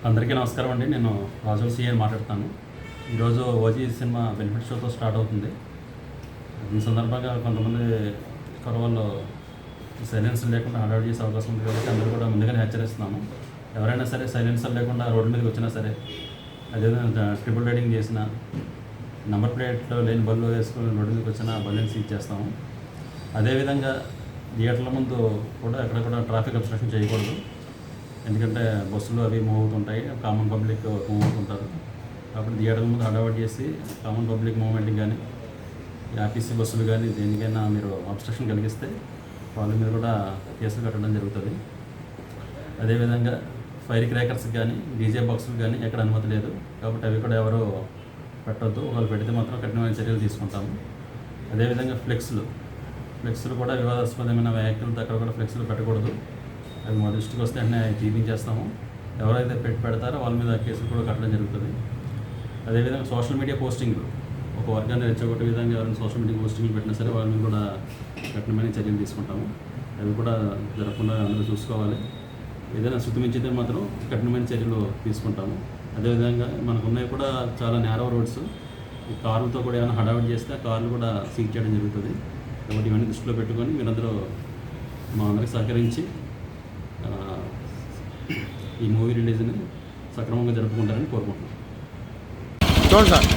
అందరికీ నమస్కారం అండి. నేను రాజుల సిఐ మాట్లాడుతాను. ఈరోజు ఓజీ సినిమా బెనిఫిట్ షోతో స్టార్ట్ అవుతుంది. ఈ సందర్భంగా కొంతమంది కరువుల్లో సైలెన్సర్ లేకుండా హడావిడి చేసే అవకాశం ఉంది కాబట్టి అందరూ కూడా ముందుగానే హెచ్చరిస్తున్నాము. ఎవరైనా సరే సైలెన్సర్ లేకుండా రోడ్డు మీదకి వచ్చినా సరే, అదేవిధంగా ట్రిపుల్ రైడింగ్ చేసిన, నెంబర్ ప్లేట్లో లేని బళ్ళు వేసుకుని రోడ్డు మీదకి వచ్చినా బళ్ళని సీజ్ చేస్తాము. అదేవిధంగా థియేటర్ల ముందు కూడా ఎక్కడ కూడా ట్రాఫిక్ అబ్స్ట్రక్షన్ చేయకూడదు. ఎందుకంటే బస్సులు అవి మూవ్ అవుతుంటాయి, కామన్ పబ్లిక్ మూవ్ అవుతుంటారు. కాబట్టి థియేటర్ల ముందు హడావిడి చేసి కామన్ పబ్లిక్ మూవ్మెంట్కి కానీ, ఆర్టీసీ బస్సులు కానీ దేనికైనా మీరు అబ్స్ట్రక్షన్ కలిగిస్తే వాళ్ళ మీద కూడా కేసులు కట్టడం జరుగుతుంది. అదేవిధంగా ఫైర్ క్రాకర్స్కి కానీ, డీజే బాక్సులు కానీ ఎక్కడ అనుమతి లేదు. కాబట్టి అవి కూడా ఎవరు పెట్టవద్దు. వాళ్ళు పెడితే మాత్రం కఠినమైన చర్యలు తీసుకుంటాము. అదేవిధంగా ఫ్లెక్స్లు కూడా వివాదాస్పదమైన వ్యాఖ్యలతో అక్కడ కూడా ఫ్లెక్స్లు పెట్టకూడదు. అవి మా దృష్టికి వస్తే వెంటనే తీపించేస్తాము. ఎవరైతే పెడతారో వాళ్ళ మీద కేసులు కూడా కట్టడం జరుగుతుంది. అదేవిధంగా సోషల్ మీడియా పోస్టింగ్లు, ఒక వర్గాన్ని రెచ్చగొట్టే విధంగా ఎవరైనా సోషల్ మీడియా పోస్టింగ్లు పెట్టినా సరే వాళ్ళ మీద కూడా కఠినమైన చర్యలు తీసుకుంటాము. అవి కూడా జరగకుండా అందరూ చూసుకోవాలి. ఏదైనా శుతిమించితే మాత్రం కఠినమైన చర్యలు తీసుకుంటాము. అదేవిధంగా మనకున్నవి కూడా చాలా నేరో రోడ్స్, ఈ కార్లతో కూడా ఏమైనా హడావిడి చేస్తే ఆ కార్లు కూడా సీజ్ చేయడం జరుగుతుంది. కాబట్టి ఇవన్నీ దృష్టిలో పెట్టుకొని మీరందరూ మా అందరికి సహకరించి ఈ మూవీ రిలీజ్ని సక్రమంగా జరుపుకుంటారని కోరుకుంటున్నాను. చూడండి సార్.